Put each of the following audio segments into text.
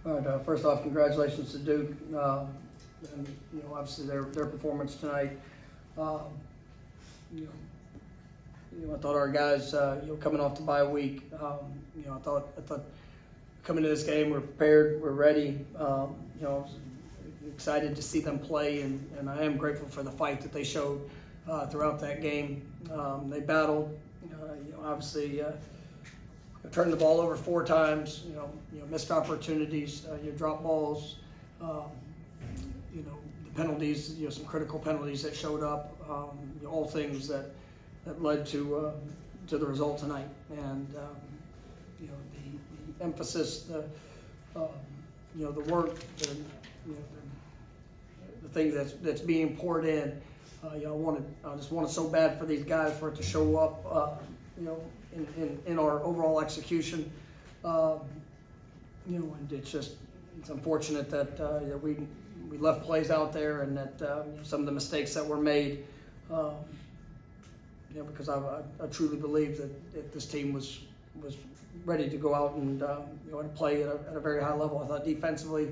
All right. First off, congratulations to Duke, and obviously their performance tonight. I thought our guys, coming off the bye week, I thought coming to this game we're prepared, we're ready. Excited to see them play, and I am grateful for the fight that they showed throughout that game. They battled, obviously. Turned the ball over 4 times, missed opportunities, drop balls, the penalties, some critical penalties that showed up, all things that led to the result tonight. And the emphasis, the work, the thing that's being poured in. I just wanted so bad for these guys for it to show up, in our overall execution, and it's unfortunate that we left plays out there, and that some of the mistakes that were made, because I truly believe that if this team was ready to go out and and play at a very high level. I thought defensively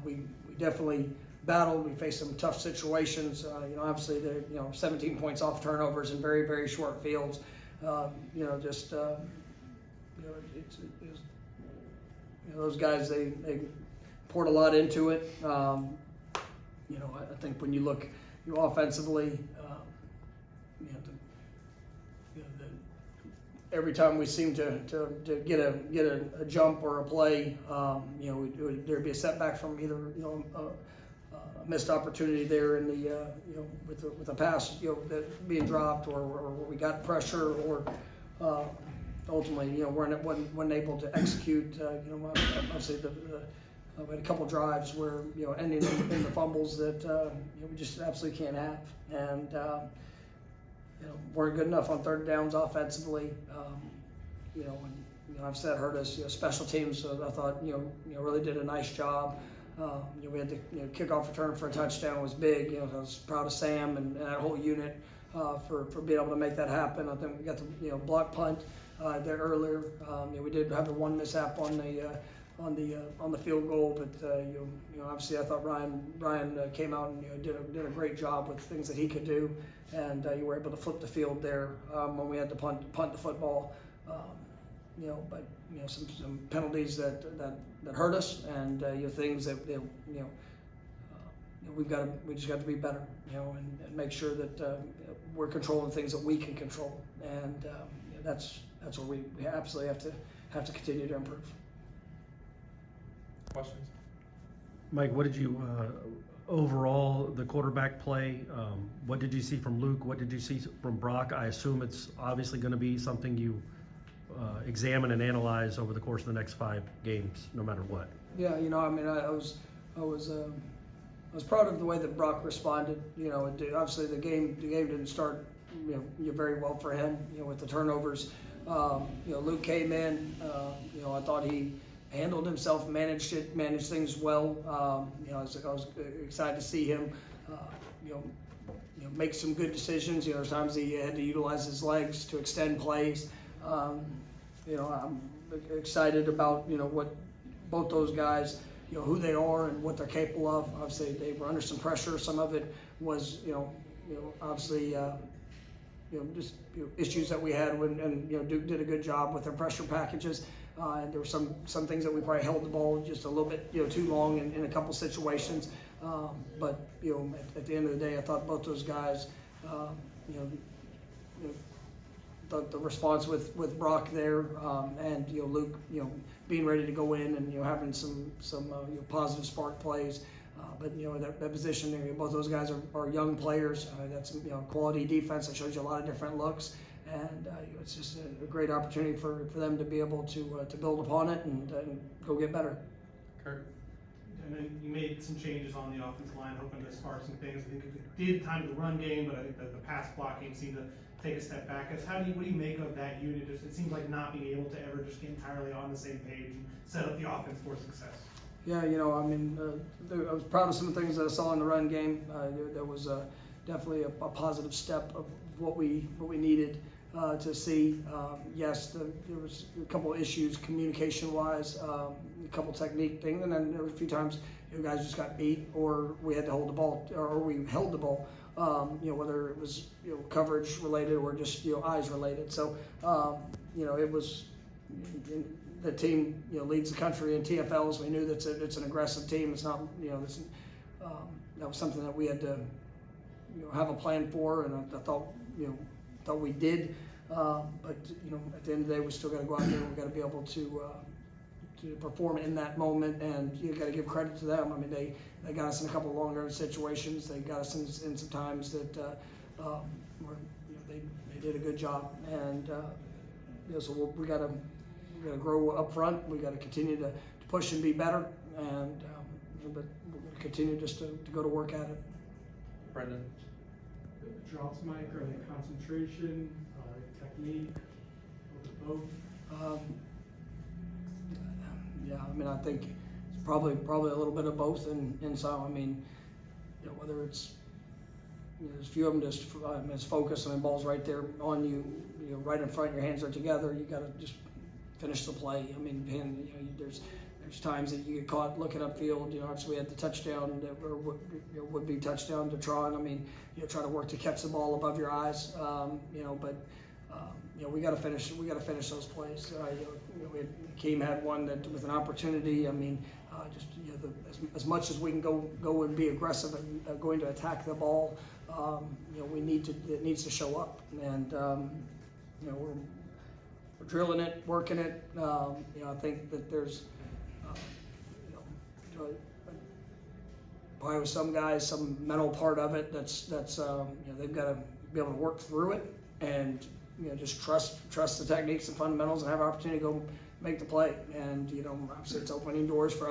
we definitely battled. We faced some tough situations. Obviously the 17 points off turnovers in very, very short fields. Those guys, they poured a lot into it. I think when you look offensively, every time we seem to get a jump or a play, there'd be a setback from either a missed opportunity there in the with the pass that being dropped, or we got pressure, or ultimately weren't able to execute. Obviously we had a couple drives where ending in the fumbles that we just absolutely can't have, and weren't good enough on third downs offensively. I've said hurt us. Special teams, so I thought really did a nice job. We had the kickoff return for a touchdown was big. I was proud of Sam and that whole unit for being able to make that happen. I think we got the block punt there earlier. We did have the one mishap on the field goal, but obviously I thought Ryan came out and did a great job with things that he could do, and you were able to flip the field there when we had to punt the football. But some penalties that hurt us, and things that we just got to be better, and make sure that we're controlling things that we can control, and that's where we absolutely have to continue to improve. Questions? Mike, what did you overall the quarterback play? What did you see from Luke? What did you see from Brock? I assume it's obviously going to be something you examine and analyze over the course of the next 5 games, no matter what. Yeah, I was proud of the way that Brock responded. Obviously the game didn't start very well for him. With the turnovers. Luke came in. I thought he handled himself, managed things well. I was excited to see him. Make some good decisions. There's times he had to utilize his legs to extend plays. I'm excited about what both those guys, who they are and what they're capable of. Obviously, they were under some pressure. Some of it was, obviously, just issues that we had and Duke did a good job with their pressure packages. And there were some things that we probably held the ball just a little bit, too long in a couple situations. But at the end of the day, I thought both those guys, the response with Brock there, and Luke, being ready to go in and having some positive spark plays. But that position there, both those guys are young players. That's quality defense that shows you a lot of different looks, and it's just a great opportunity for them to be able to build upon it and go get better. Kurt? And then you made some changes on the offensive line, hoping to spark some things. I think it did time the run game, but I think that the pass blocking seemed to take a step back. What do you make of that unit? It seems like not being able to ever just get entirely on the same page and set up the offense for success. Yeah, I was proud of some things that I saw in the run game. There was definitely a positive step of what we needed. to see. Yes, there was a couple of issues communication-wise, a couple technique things, and then there were a few times guys just got beat, or we had to hold the ball, or we held the ball. Whether it was coverage related or just eyes related. So it was the team leads the country in TFLs. We knew that it's an aggressive team. It's not that was something that we had to have a plan for, and I thought we did. But at the end of the day, we still got to go out there. We got to be able to perform in that moment, and you got to give credit to them. I mean, they got us in a couple of long yard situations. They got us in some times that where they did a good job, and so we got to grow up front. We got to continue to push and be better, and but we're going to continue just to go to work at it. Brendan? Drops, Mike, or the concentration, technique, or both? Yeah, I mean, I think it's probably a little bit of both, and some. I mean, whether it's there's a few of them just it's focus. I mean, ball's right there on you, right in front. Your hands are together. You got to just finish the play. I mean, there's times that you get caught looking upfield. Obviously we had the touchdown that would be touchdown to Tron. I mean, try to work to catch the ball above your eyes. But we got to finish. We got to finish those plays. Keem had one that with an opportunity. I mean, as much as we can go and be aggressive and going to attack the ball, we need to. It needs to show up, and we're drilling it, working it. I think that there's. Probably with some guys, some mental part of it that's they've got to be able to work through it and just trust the techniques and fundamentals and have an opportunity to go make the play. And obviously it's opening doors for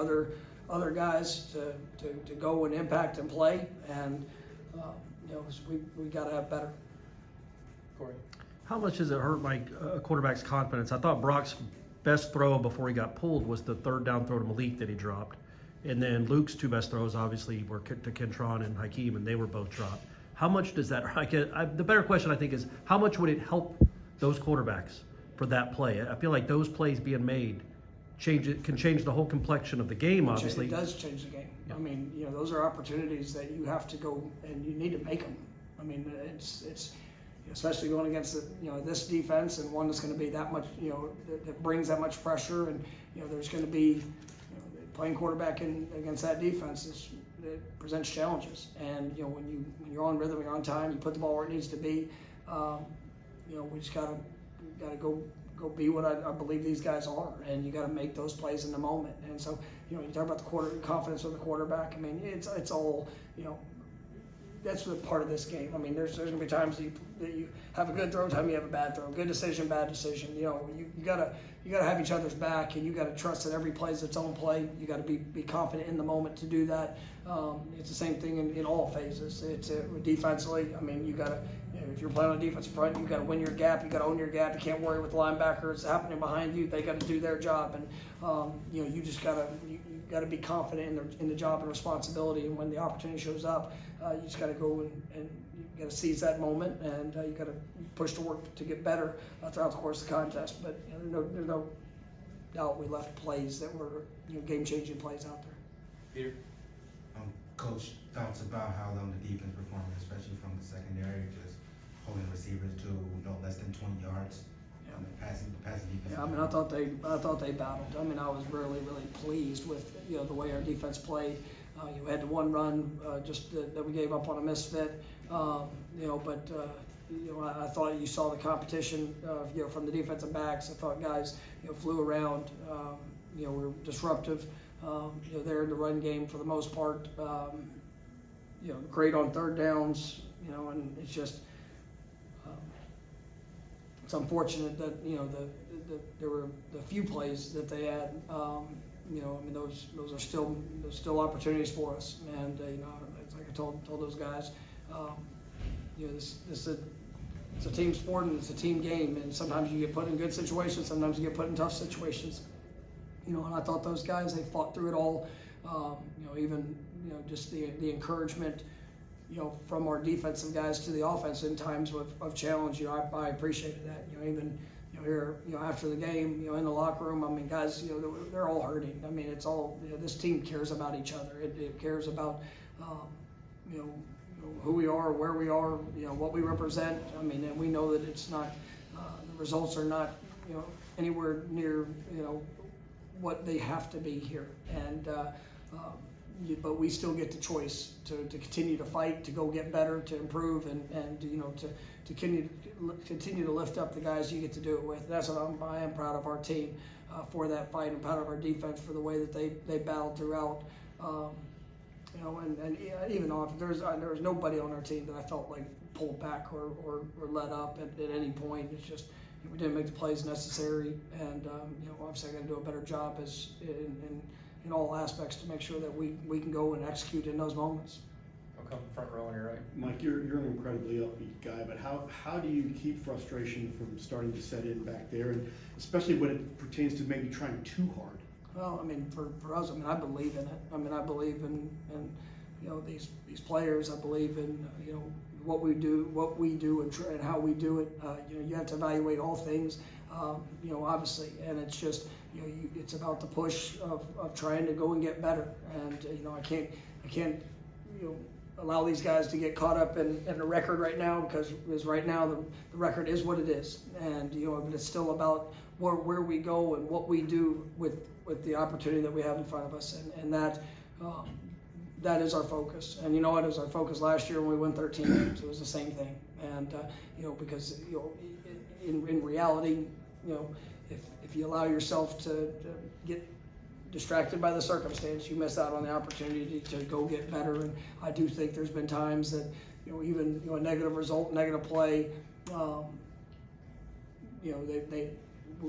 other guys to go and impact and play. And we got to have better. Corey? How much does it hurt Mike a quarterback's confidence? I thought Brock's best throw before he got pulled was the third down throw to Malik that he dropped. And then Luke's two best throws obviously were to Kentron and Hakeem, and they were both dropped. How much does that, the better question I think is, how much would it help those quarterbacks for that play? I feel like those plays being made can change the whole complexion of the game, obviously. It does change the game. Yeah. I mean, those are opportunities that you have to go and you need to make them. I mean, it's especially going against this defense and one that's going to be that much, that brings that much pressure, and there's going to be playing quarterback against that defense it presents challenges. And when you're on rhythm, you're on time, you put the ball where it needs to be. We just gotta go be what I believe these guys are, and you got to make those plays in the moment. And so you talk about the confidence of the quarterback. I mean, it's all that's the part of this game. I mean, there's going to be times that you have a good throw, time you have a bad throw, good decision, bad decision. You gotta have each other's back, and you got to trust that every play is its own play. You got to be confident in the moment to do that. It's the same thing in all phases. It's defensively. I mean, you got to. If you're playing on the defensive front, you got to win your gap. You got to own your gap. You can't worry with the linebackers happening behind you. They got to do their job, and you just got to be confident in the job and responsibility. And when the opportunity shows up, you just got to go and you got to seize that moment, and you got to push to work to get better throughout the course of the contest. But there's no doubt we left plays that were game-changing plays out there. Peter? Coach talks about how the defense performed, especially from the secondary, just holding receivers to no less than 20 yards. The passing defense. Yeah, I mean, I thought they battled. I mean, I was really pleased with the way our defense played. You had the one run just that we gave up on a misfit, but I thought you saw the competition from the defensive backs. I thought guys flew around. Were disruptive. There in the run game for the most part. Great on third downs. And it's just. It's unfortunate that there were the few plays that they had. I mean those are still opportunities for us, and it's like I told those guys, it's a team sport and it's a team game, and sometimes you get put in good situations, sometimes you get put in tough situations. And I thought those guys, they fought through it all. Even just the encouragement. from our defensive guys to the offense in times of challenge. I appreciated that. Even here, after the game, in the locker room, I mean, guys, they're all hurting. I mean, it's all, this team cares about each other. It cares about, who we are, where we are, what we represent. I mean, and we know that it's not, the results are not, anywhere near, what they have to be here. And, but we still get the choice to continue to fight, to go get better, to improve, and to continue to lift up the guys you get to do it with. That's what I am proud of our team for that fight. I'm proud of our defense for the way that they battled throughout. And even off, there was nobody on our team that I felt like pulled back or let up at any point. It's just we didn't make the plays necessary, and obviously I got to do a better job in all aspects to make sure that we can go and execute in those moments. I'll come front row on your right. Mike, you're an incredibly upbeat guy, but how do you keep frustration from starting to set in back there, and especially when it pertains to maybe trying too hard? Well, I mean, for us, I mean, I believe in it. I mean, I believe in these players. I believe in what we do and how we do it. You have to evaluate all things, obviously, and it's just it's about the push of trying to go and get better. And I can't allow these guys to get caught up in the record right now, because right now the record is what it is, and but it's still about where we go and what we do with the opportunity that we have in front of us, and that is our focus. And it was our focus last year when we won 13 games. It was the same thing, and because in reality, if you allow yourself to get distracted by the circumstance, you miss out on the opportunity to go get better. And I do think there's been times that even a negative result, negative play,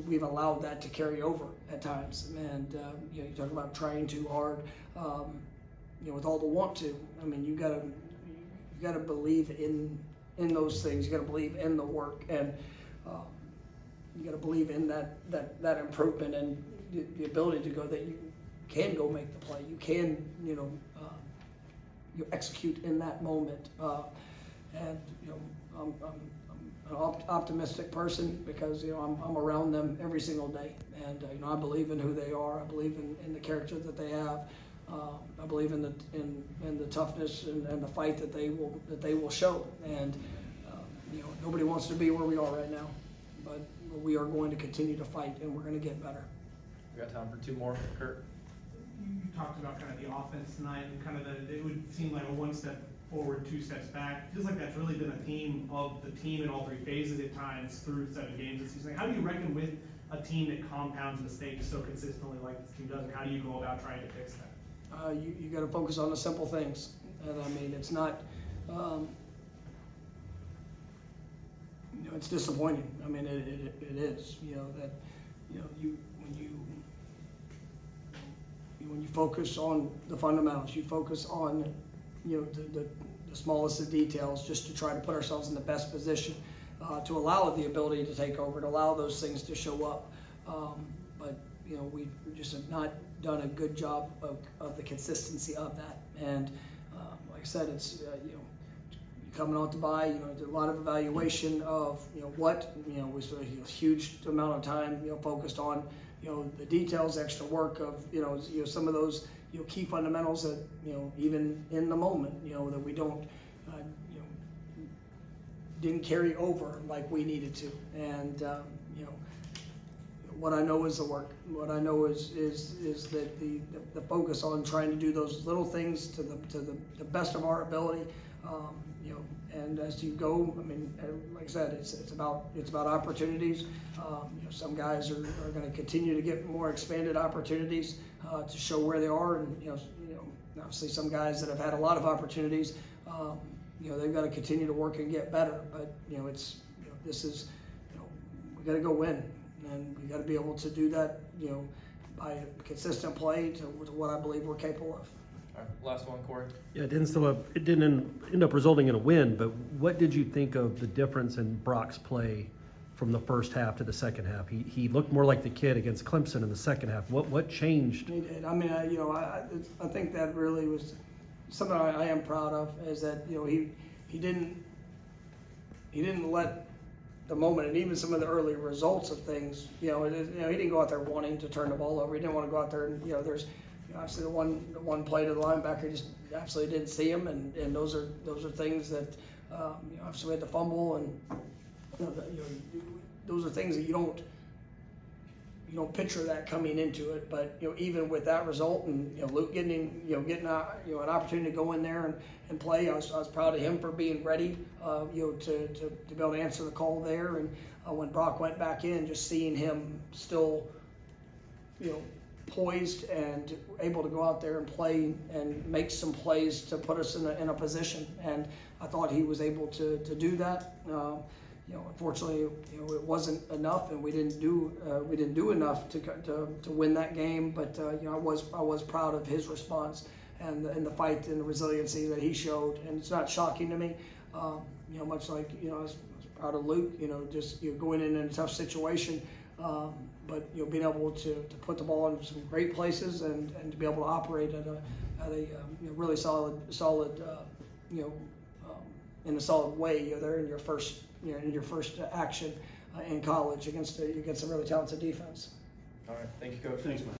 we've allowed that to carry over at times. And you talk about trying too hard, with all the want to. I mean, you gotta believe in those things. You gotta believe in the work, and you gotta believe in that improvement and the ability to go, that you can go make the play. You can you execute in that moment. And I'm an optimistic person, because I'm around them every single day, and I believe in who they are. I believe in the character that they have. I believe in the toughness and the fight that they will show. And nobody wants to be where we are right now, but we are going to continue to fight, and we're going to get better. We got time for two more, Kurt. You talked about kind of the offense tonight, and kind of it would seem like a one step forward, two steps back. It feels like that's really been a theme of the team in all three phases at times through 7 games this season. How do you reckon with a team that compounds mistakes so consistently like this team does, and how do you go about trying to fix that? You got to focus on the simple things, and I mean, it's not. It's disappointing. I mean, it is. That when you focus on the fundamentals, you focus on the smallest of details, just to try to put ourselves in the best position to allow the ability to take over, to allow those things to show up. But we just have not done a good job of the consistency of that. And like I said, it's coming out to buy, a lot of evaluation of what we spent a huge amount of time focused on the details, extra work of some of those key fundamentals that even in the moment that we don't didn't carry over like we needed to. And what I know is the work. What I know is that the focus on trying to do those little things to the best of our ability. And as you go, I mean, like I said, it's about opportunities. Some guys are going to continue to get more expanded opportunities to show where they are, and obviously some guys that have had a lot of opportunities, they've got to continue to work and get better. But this is we got to go win, and we got to be able to do that by consistent play to what I believe we're capable of. All right, last one, Corey. Yeah, it didn't end up resulting in a win, but what did you think of the difference in Brock's play from the first half to the second half? He looked more like the kid against Clemson in the second half. What changed? He did. I mean, I think that really was something I am proud of is that he didn't let the moment, and even some of the early results of things, he didn't go out there wanting to turn the ball over. He didn't want to go out there and there's obviously the one play to the linebacker just absolutely didn't see him, and those are things that obviously we had the fumble, and those are things that you don't picture that coming into it. But even with that result, and Luke getting an opportunity to go in there and play, I was proud of him for being ready, to be able to answer the call there. And when Brock went back in, just seeing him still, poised and able to go out there and play and make some plays to put us in a position. And I thought he was able to do that. Unfortunately, it wasn't enough, and we didn't do enough to win that game. But I was proud of his response and the fight and the resiliency that he showed. And it's not shocking to me, much like I was proud of Luke. Just going in a tough situation, but being able to put the ball in some great places and to be able to operate at a really solid in a solid way. There in your first action in college against a really talented defense. All right, thank you, Coach. Thanks, Mike.